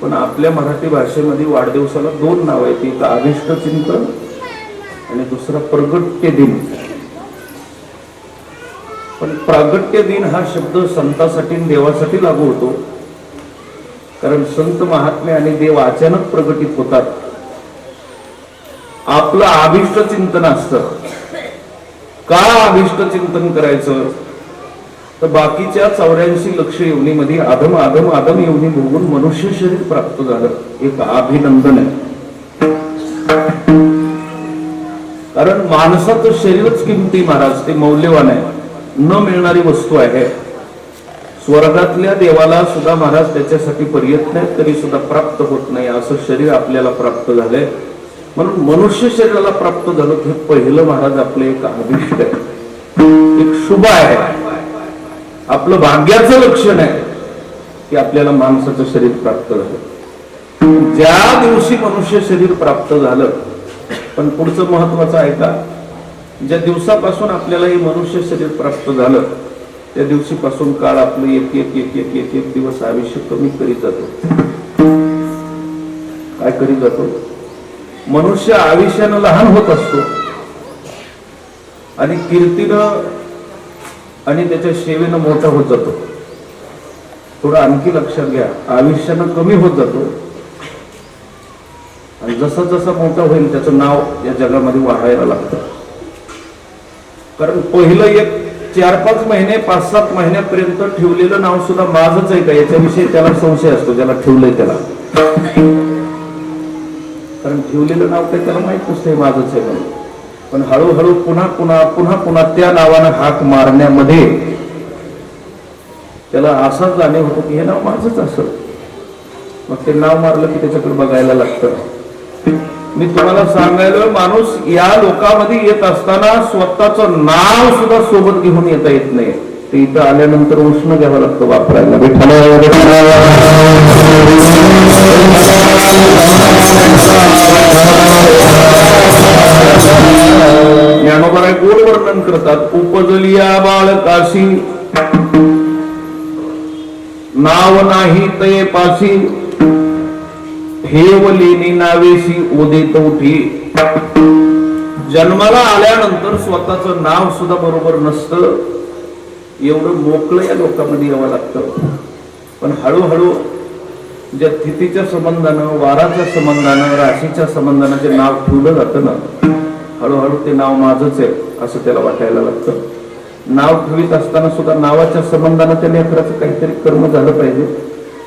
पण आपल्या मराठी भाषेमध्ये वाढदिवसाला दोन नाव आहेत, एक अभिष्ट चिंतन आणि दुसरा प्रगट्य दिन. पण प्रागट्य दिन हा शब्द संतांसाठी आणि देवासाठी लागू होतो, कारण संत महात्मे आणि देव अचानक प्रगटित होतात. आपलं अभिष्ट चिंतन असतं. का अभिष्ट चिंतन करायचं, तर बाकीच्या 84 लक्ष योनीमध्ये आदम आदम आदम योनी भोगून मनुष्य शरीर प्राप्त झालं, एक अभिनंदन आहे. कारण माणसाचं शरीरच किमती महाराज, ते मौल्यवान आहे, न मिळणारी वस्तू आहे. स्वर्गातल्या देवाला सुद्धा महाराज त्याच्यासाठी प्रयत्न आहेत, तरी सुद्धा प्राप्त होत नाही असं शरीर आपल्याला प्राप्त झालंय. म्हणून मनुष्य शरीराला प्राप्त झालं हे पहिलं महाराज आपलं एक अभिष्ट आहे, एक शुभ आहे, आपलं भाग्याचं लक्षण आहे की आपल्याला माणसाचं शरीर प्राप्त झालं. ज्या दिवशी मनुष्य शरीर प्राप्त झालं, पण पुढचं महत्वाचं आहे का, ज्या दिवसापासून आपल्याला हे मनुष्य शरीर प्राप्त झालं त्या दिवशीपासून काळ आपलं एक एक एक एक एक एक दिवस आयुष्य कमी करीत जातो. काय करीत जातो, मनुष्य आयुष्यानं लहान होत असतो आणि कीर्तीनं आणि त्याच्या सेवेनं मोठा होत जातो. थोडं आणखी लक्षात घ्या, आयुष्यानं कमी होत जातो आणि जसा जसा मोठा होईल त्याचं नाव या जगामध्ये वाढायला लागतं. कारण पहिलं एक 4-5 महिने 5-7 महिन्यापर्यंत ठेवलेलं नाव सुद्धा माझंच आहे का याच्याविषयी त्याला संशय असतो, ज्याला ठेवलंय त्याला. कारण ठेवलेलं नाव काही त्याला माहित नसतं माझंच आहे म्हणून. पण हळूहळू पुन्हा पुन्हा पुन्हा पुन्हा त्या नावानं हाक मारण्यामध्ये त्याला असाच जाणीव होतो की हे नाव माझंच असं. मग ते नाव मारलं की त्याच्याकडे बघायला लागतं. मी तुम्हाला सांगायला, माणूस या लोकांमध्ये येत असताना स्वतःचं नाव सुद्धा सोबत घेऊन येता येत नाही. ते इथं आल्यानंतर उष्ण घ्यावं लागतं वापरायला. ज्ञानोबा गोड वर्णन करतात, उपजलिया बाळकाशी नाव नाही तये पाशी, ठेवलेली नावेशी उदित उठी. जन्माला आल्यानंतर स्वतःचं नाव सुद्धा बरोबर नसतं, एवढं मोकळं या लोकांमध्ये यावं लागतं. पण हळूहळू ज्या तिथीच्या संबंधानं, वाराच्या संबंधानं, राशीच्या संबंधानं जे नाव ठेवलं जातं ना, हळूहळू ते नाव माझंच आहे असं त्याला वाटायला लागतं. नाव ठेवीत असताना सुद्धा नावाच्या संबंधानं त्या लेकराचं काहीतरी कर्म झालं पाहिजे.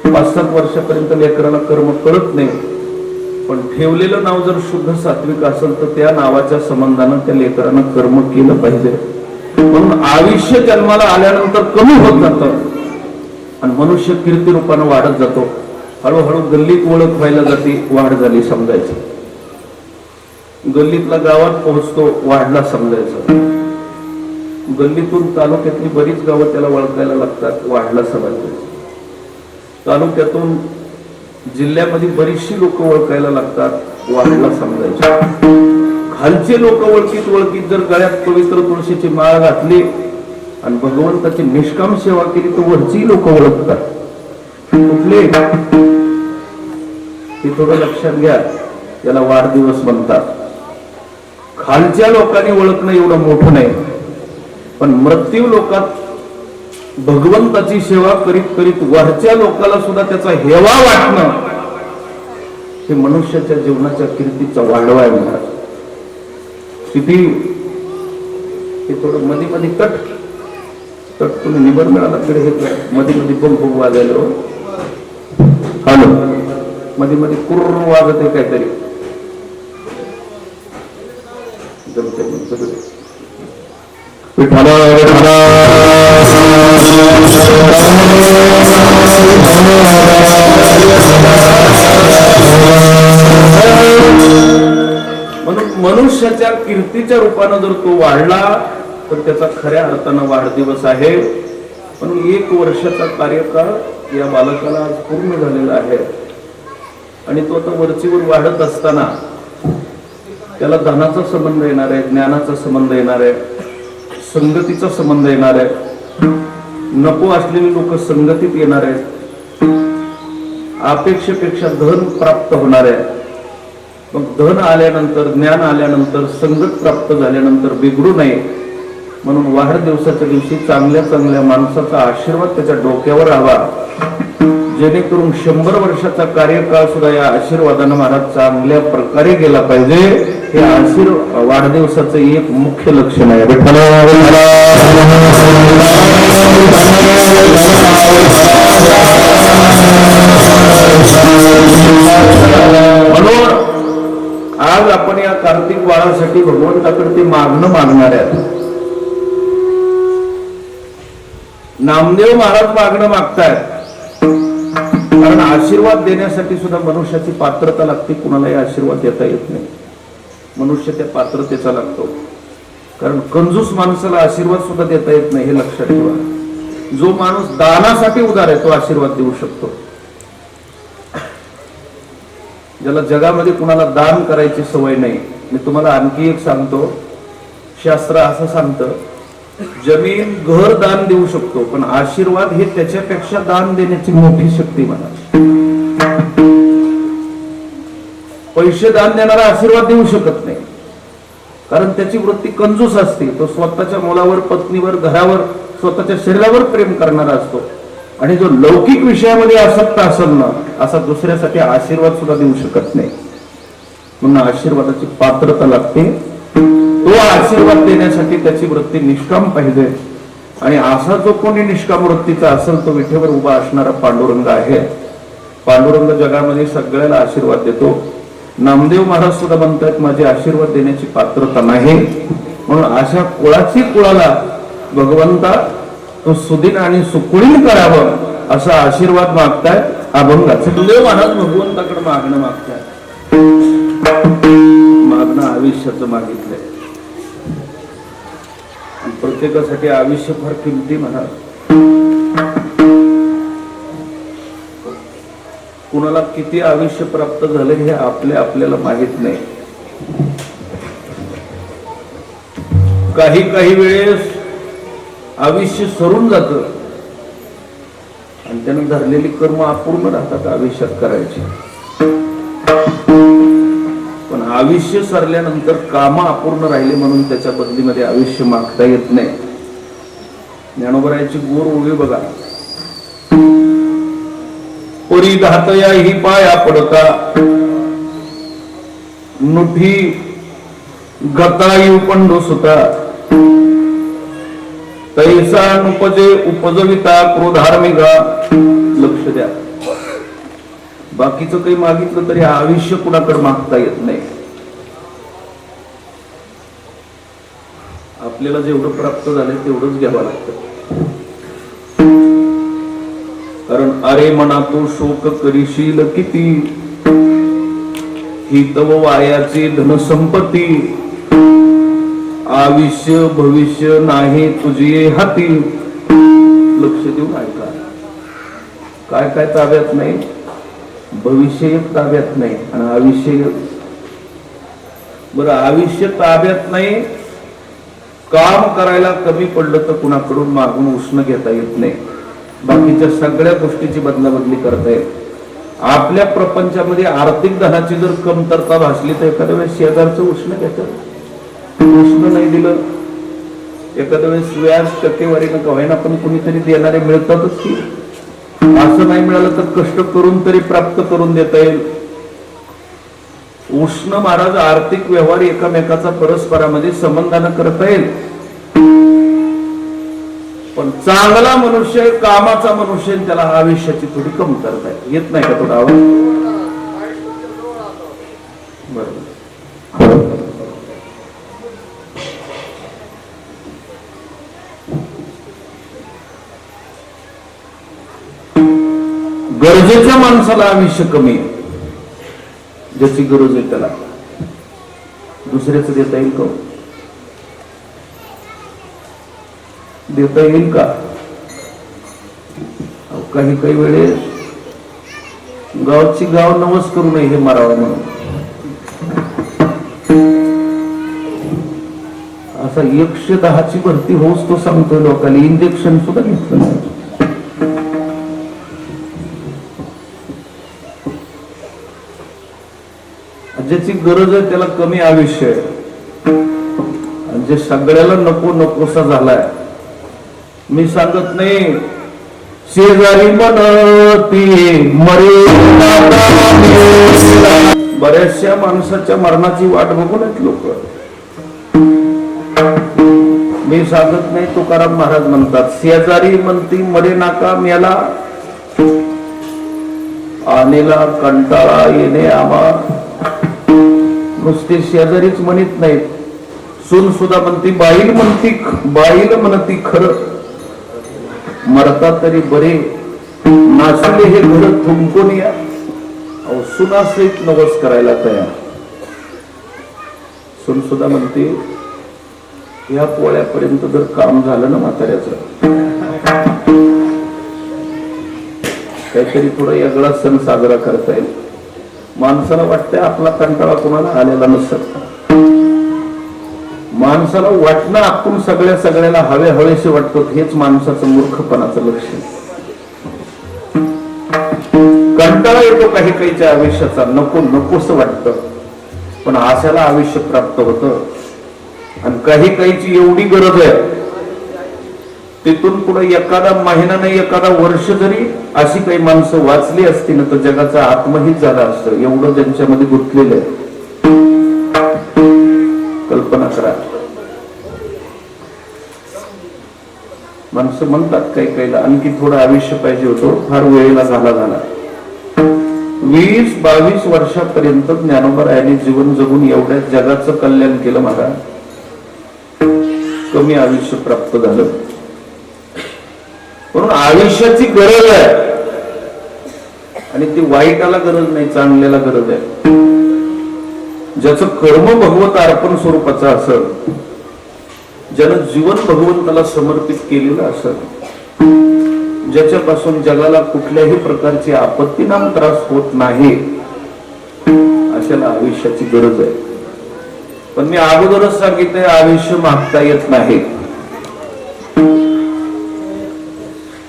5-7 वर्षापर्यंत लेकराला कर्म कळत नाही, पण ठेवलेलं नाव जर शुद्ध सात्विक असेल तर त्या नावाच्या संबंधानं त्या लेकरानं कर्म केलं पाहिजे. म्हणून आयुष्य जन्माला आल्यानंतर कमी होत जातं आणि मनुष्य कीर्ती रूपानं वाढत जातो. हळूहळू गल्लीत ओळख व्हायला जाते, वाढ झाली समजायचं. गल्लीतला गावात पोहोचतो, वाढला समजायचं. गल्लीतून तालुक्यातली बरीच गावं त्याला ओळखायला लागतात, वाढला समजायचं. तालुक्यातून जिल्ह्यामध्ये बरीचशी लोक ओळखायला लागतात, वाढला समजायचं. खालचे लोक ओळखीत ओळखीत जर गळ्यात पवित्र तुळशीची माळ घातली आणि भगवंताची निष्काम सेवा केली तर वरची लोक ओळखतात. कुठले हे थोडं लक्षात घ्या, याला वाढदिवस म्हणतात. खालच्या लोकांनी ओळखणं एवढं मोठं नाही, पण मृत्यू लोकात भगवंताची सेवा करीत करीत वरच्या लोकांना सुद्धा त्याचा हेवा वाटणं हे मनुष्याच्या जीवनाच्या कीर्तीचा वाढवा आहे महाराज. किती हे थोडं मध्ये मध्ये तट तुम्ही निबर मिळाला कडे हे मध्ये मध्ये बंब वाजायला. हॅलो, मध्ये मध्ये कुर्र वाजत आहे काहीतरी. म्हणून मनुष्याच्या कीर्तीच्या रूपानं जर तो वाढला तर त्याचा खऱ्या अर्थानं वाढदिवस आहे. म्हणून 1 वर्षाचा कार्यकाळ या बालकाला आज पूर्ण झालेला आहे आणि तो आता वरचीवर वाढत असताना त्याला धनाचा संबंध येणार आहे, ज्ञानाचा संबंध येणार आहे, संगतीचा संबंध येणार आहे. नको असलेली लोक संगतीत येणार आहेत. अपेक्षेपेक्षा धन प्राप्त होणार आहे. मग धन आल्यानंतर, ज्ञान आल्यानंतर, संगत प्राप्त झाल्यानंतर बिघडू नये म्हणून वाढदिवसाच्या दिवशी चांगल्या चांगल्या माणसाचा आशीर्वाद त्याच्या डोक्यावर राहावा, जेणेकरून 100 वर्षाचा कार्यकाळ सुद्धा या आशीर्वादानं महाराज चांगल्या प्रकारे गेला पाहिजे. हे वाढदिवसाचं एक मुख्य लक्षण आहे. म्हणून आज आपण या कार्तिक बाळासाठी भगवंताकडे ते मागणं मागणार आहेत. नामदेव महाराज मागणं मागतायत, कारण आशीर्वाद देण्यासाठी सुद्धा मनुष्याची पात्रता लागते. कुणालाही आशीर्वाद देता येत नाही, मनुष्य त्या पात्रतेचा लागतो. कारण कंजूस माणसाला आशीर्वाद सुद्धा देता येत नाही, हे लक्षात ठेवा. जो माणूस दानासाठी उदार आहे तो आशीर्वाद देऊ शकतो. ज्याला जगामध्ये कुणाला दान करायची सवय नाही. मी तुम्हाला आणखी एक सांगतो, शास्त्र असं सांगतं, जमीन घर दान देऊ शकतो, पण आशीर्वाद हे त्याच्यापेक्षा दान देण्याची मोठी शक्ती म्हणा. पैसे दान देणारा आशीर्वाद देऊ शकत नाही, कारण त्याची वृत्ती कंजूस असते. तो स्वतःच्या मुलावर, पत्नीवर, घरावर, स्वतःच्या शरीरावर प्रेम करणारा असतो. आणि जो लौकिक विषयामध्ये आसक्त असेल ना, असा दुसऱ्यासाठी आशीर्वाद सुद्धा देऊ शकत नाही. म्हणून आशीर्वादाची पात्रता लागते. तो आशीर्वाद देण्यासाठी त्याची वृत्ती निष्काम पाहिजे. आणि असा जो कोणी निष्काम वृत्तीचा असेल तो विठेवर उभा असणारा पांडुरंग आहे. पांडुरंग जगामध्ये सगळ्याला आशीर्वाद देतो. नामदेव महाराज सुद्धा म्हणतात माझे आशीर्वाद देण्याची पात्रता नाही, म्हणून अशा कुळाला भगवंता तो सुदीन आणि सुकुळीन करावं असा आशीर्वाद मागतायत अभंगाचे. नामदेव महाराज भगवंताकडे मागणं मागतायत. मागणं आयुष्याचं मागितलंय. प्रत्येकासाठी आयुष्य फार किमती महाराज. कुणाला किती आयुष्य प्राप्त झाले हे आपल्याला माहित नाही. काही वेळेस आयुष्य सरून जात आणि त्यानं धरलेली कर्म अपूर्ण राहतात आयुष्यात करायची. पण आयुष्य सरल्यानंतर काम अपूर्ण राहिले म्हणून त्याच्या बदलीमध्ये आयुष्य मागता येत नाही. ज्ञानोबरायाची गोर ओळी बघा. परी घातया ही पाया पडता, नुठी गतायु पंडो सुता, तैसा नुपजे उपजविता क्रोधार्मिका. लक्ष द्या, बाकीचं काही मागितलं तरी आयुष्य कुणाकडे मागता येत नाही. आपल्याला जेवढं प्राप्त झालंय तेवढंच घ्यावं लागतं. कारण अरे मना तू शोक करीशील किती, ही तव वायाची धनसंपत्ती, आयुष्य भविष्य नाही तुझी हाती. लक्ष देऊन ऐका. काय ताब्यात नाही, भविष्य ताब्यात नाही आणि आयुष्य. बरं, आयुष्य ताब्यात नाही. काम करायला कमी पडलं तर कुणाकडून मागून उष्ण घेता येत नाही. बाकीच्या सगळ्या गोष्टीची बदलाबदली करता येत. आपल्या प्रपंचामध्ये आर्थिक धनाची जर कमतरता भासली तर एखाद्या वेळेस शेजारचं उष्ण घेतात. उष्ण नाही दिलं, एखाद्या वेळेस व्याज टक्केवारीनं कवायना पण कुणीतरी देणारे मिळतातच की. असं नाही मिळालं तर कष्ट करून तरी प्राप्त करून देता येईल. उष्ण महाराज आर्थिक व्यवहार एकमेकाचा परस्परामध्ये संबंधानं करता येईल. पण चांगला मनुष्य, कामाचा मनुष्य, त्याला आयुष्याची थोडी कमतरता येत नाही का? थोडा आवाज बरोबर. गरजेच्या माणसाला आयुष्य कमी आहे. ज्याची गरज आहे त्याला दुसऱ्याच देता येईल का? देता येईल का? काही वेळेस गावची गाव नवस करू नये हे मारावं म्हणून असा 110ची भरती होऊच तो सांगतोय लोकांनी. इंजेक्शन सुद्धा घेतलं नाही. ज्याची गरज आहे त्याला कमी आयुष्य आहे, आणि जे सगळ्याला नको नकोसा झालाय. मी सांगत नाही, शेजारी म्हणती मरे, बऱ्याचशा माणसाच्या मरणाची वाट बघून आहेत लोक. मी सांगत नाही, तुकाराम महाराज म्हणतात शेजारी म्हणती मरे नाका मेला, आनेला कंटाळा येणे आम्हा. नुसते शेजारीच म्हणत नाहीत, सून सुद्धा म्हणती, बाईल म्हणती खरं, मरता तरी बरे, नाचले हे घर थुंकून या. सुनासहित नवस करायला तयार. सून सुद्धा म्हणते, ह्या पोळ्यापर्यंत जर काम झालं ना म्हाताऱ्याचं, काहीतरी थोडा वेगळा सण साजरा करता येईल. माणसाला वाटतंय आपला कंटाळा कोणाला आलेला नसत. माणसाला वाटणं आपण सगळ्याला हवेसे वाटतो, हेच माणसाचं मूर्खपणाचं लक्षण. कंटाळा येतो काही काहीच्या आयुष्याचा, नकोस वाटतं, पण आशाला आयुष्य प्राप्त होतं. आणि काही काहीची एवढी गरज आहे, तिथून पुढे एखादा महिना नाही एखादा वर्ष जरी अशी काही माणसं वाचली असती ना, तर जगाचा आत्महित झाला असतं. एवढं ज्यांच्यामध्ये गुंतलेलं आहे, कल्पना करा. माणसं म्हणतात काही आणखी थोडं आयुष्य पाहिजे होतं, फार वेळेला झाला. 20-22 वर्षापर्यंत ज्ञानोबरायांनी जीवन जगून एवढ्या जगाचं कल्याण केलं. मला कमी आयुष्य प्राप्त झालं. म्हणून आयुष्याची गरज आहे, आणि ती वाईटाला गरज नाही, चांगल्याला गरज आहे. ज्याचं कर्म भगवत अर्पण स्वरूपाचं असेल, ज्यानं जीवन भगवंताला समर्पित केलेलं असेल, ज्याच्यापासून जगाला कुठल्याही प्रकारची आपत्तीनाम त्रास होत नाही, अशाला आयुष्याची गरज आहे. पण मी अगोदरच सांगितलंय, आयुष्य मागता येत नाही,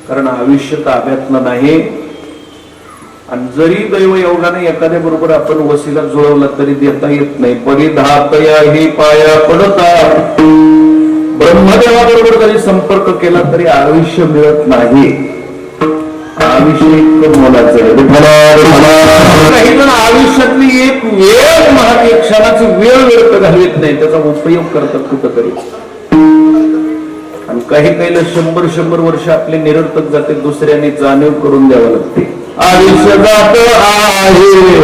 कारण आयुष्य ताब्यातलं नाही. आणि जरी दैव योगाने एखाद्या बरोबर आपण वसीला जुळवला तरी देता येत नाही. परिधातया ही पाया पडता, ब्रह्मदेवाबरोबर जरी संपर्क केला तरी आयुष्य मिळत नाही. आयुष्य इतकं मोलाचं आहे. काही जण आयुष्यातली एक वेळ एक क्षणाची वेळ व्यर्थ घालवित नाही, त्याचा उपयोग करतात कुठंतरी. आणि काही 100 वर्ष आपले निरर्थक जाते, दुसऱ्याने जाणीव करून द्यावं लागते. आयुष्य जात आहे.